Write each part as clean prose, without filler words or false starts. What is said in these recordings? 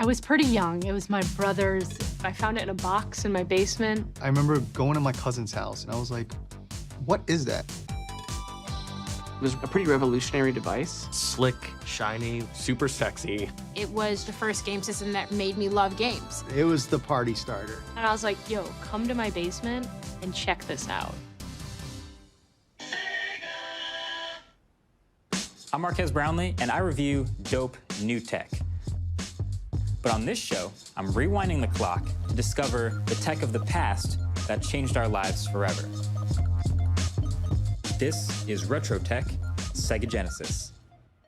I was pretty young. It was my brother's. I found it in a box in my basement. I remember going to my cousin's house, and I was like, what is that? It was a pretty revolutionary device. Slick, shiny, super sexy. It was the first game system that made me love games. It was the party starter. And I was like, yo, come to my basement and check this out. I'm Marquez Brownlee, and I review dope new tech. But on this show, I'm rewinding the clock to discover the tech of the past that changed our lives forever. This is Retro Tech, Sega Genesis.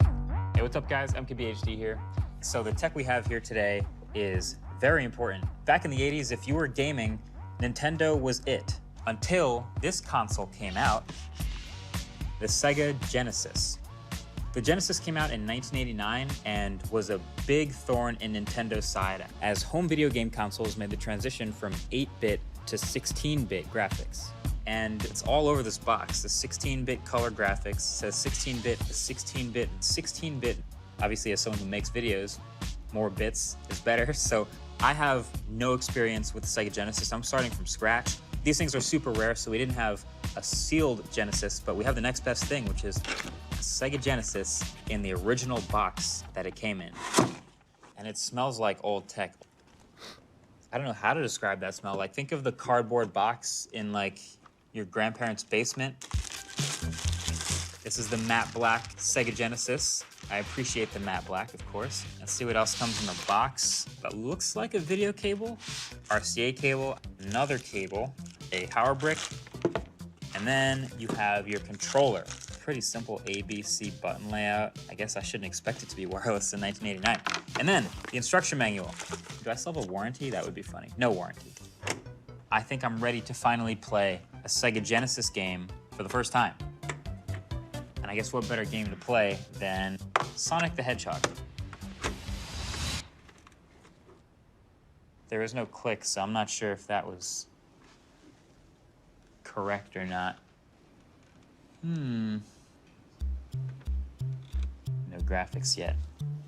Hey, what's up, guys? MKBHD here. So the tech we have here today is very important. Back in the 80s, if you were gaming, Nintendo was it. Until this console came out, the Sega Genesis. The Genesis came out in 1989 and was a big thorn in Nintendo's side as home video game consoles made the transition from 8-bit to 16-bit graphics. And it's all over this box. The 16-bit color graphics says 16-bit, 16-bit, 16-bit. Obviously, as someone who makes videos, more bits is better. So I have no experience with the Sega Genesis. I'm starting from scratch. These things are super rare, so we didn't have a sealed Genesis, but we have the next best thing, which is Sega Genesis in the original box that it came in. And it smells like old tech. I don't know how to describe that smell. Like, think of the cardboard box in, like, your grandparents' basement. This is the matte black Sega Genesis. I appreciate the matte black, of course. Let's see what else comes in the box. That looks like a video cable, RCA cable, another cable, a power brick, and then you have your controller. Pretty simple ABC button layout. I guess I shouldn't expect it to be wireless in 1989. And then the instruction manual. Do I still have a warranty? That would be funny. No warranty. I think I'm ready to finally play a Sega Genesis game for the first time. And I guess what better game to play than Sonic the Hedgehog. There is no click, so I'm not sure if that was correct or not. No graphics yet.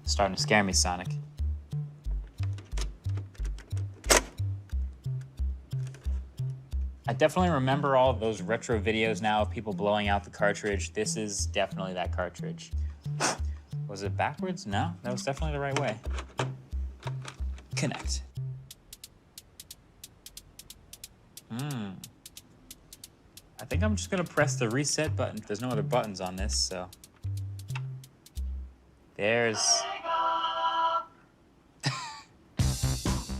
Starting to scare me, Sonic. I definitely remember all those retro videos now of people blowing out the cartridge. This is definitely that cartridge. Was it backwards? No, that was definitely the right way. Connect. I think I'm just gonna press the reset button. There's no other buttons on this, so. There's.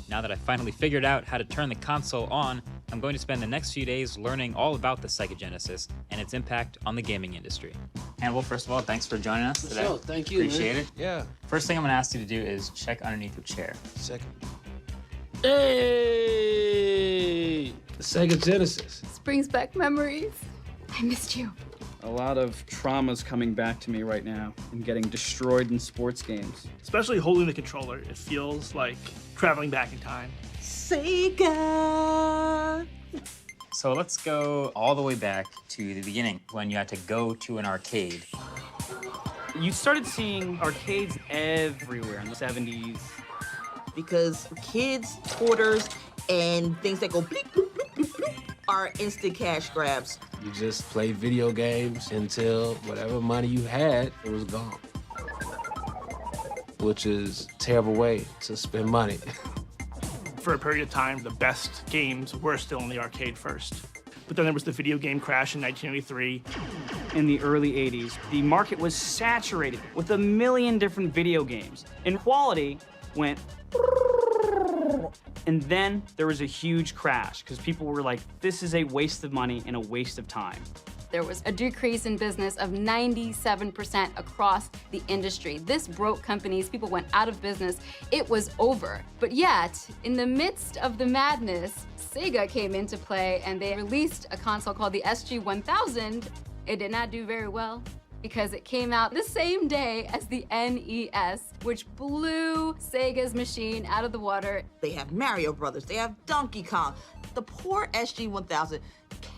Now that I finally figured out how to turn the console on, I'm going to spend the next few days learning all about the Sega Genesis and its impact on the gaming industry. Hannibal, first of all, thanks for joining us today. Sure, thank you, Appreciate man. it. Yeah. First thing I'm gonna ask you to do is check underneath your chair. Second. Hey! The Sega Genesis. This brings back memories. I missed you. A lot of trauma's coming back to me right now. I'm getting destroyed in sports games. Especially holding the controller, it feels like traveling back in time. Sega! So let's go all the way back to the beginning when you had to go to an arcade. You started seeing arcades everywhere in the 70s. Because kids, quarters, and things that go bleep, bloop, bloop, bloop, bloop are instant cash grabs. You just play video games until whatever money you had, it was gone. Which is a terrible way to spend money. For a period of time, the best games were still in the arcade first. But then there was the video game crash in 1983. In the early 80s, the market was saturated with a million different video games, and quality went. And then there was a huge crash because people were like, this is a waste of money and a waste of time. There was a decrease in business of 97% across the industry. This broke companies, people went out of business, it was over. But yet, in the midst of the madness, Sega came into play and they released a console called the SG-1000. It did not do very well because it came out the same day as the NES, which blew Sega's machine out of the water. They have Mario Brothers, they have Donkey Kong. The poor SG-1000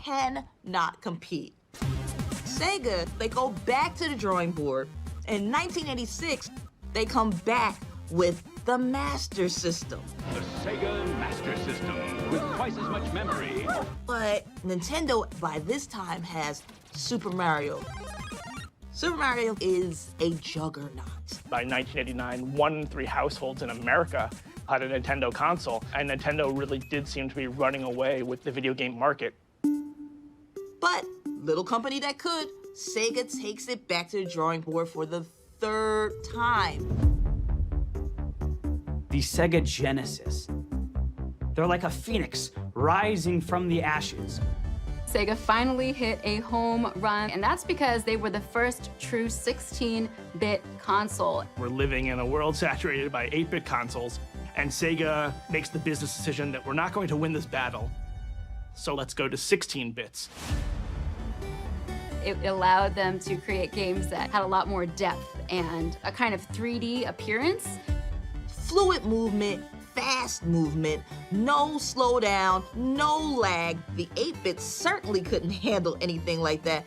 cannot compete. Sega, they go back to the drawing board. In 1986, they come back with the Master System. The Sega Master System with twice as much memory. But Nintendo, by this time, has Super Mario. Super Mario is a juggernaut. By 1989, 1 in 3 households in America had a Nintendo console, and Nintendo really did seem to be running away with the video game market. But little company that could, Sega takes it back to the drawing board for the 3rd time. The Sega Genesis. They're like a phoenix rising from the ashes. Sega finally hit a home run, and that's because they were the first true 16-bit console. We're living in a world saturated by 8-bit consoles, and Sega makes the business decision that we're not going to win this battle, so let's go to 16 bits. It allowed them to create games that had a lot more depth and a kind of 3D appearance. Fluid movement, fast movement, no slowdown, no lag. The 8-bits certainly couldn't handle anything like that.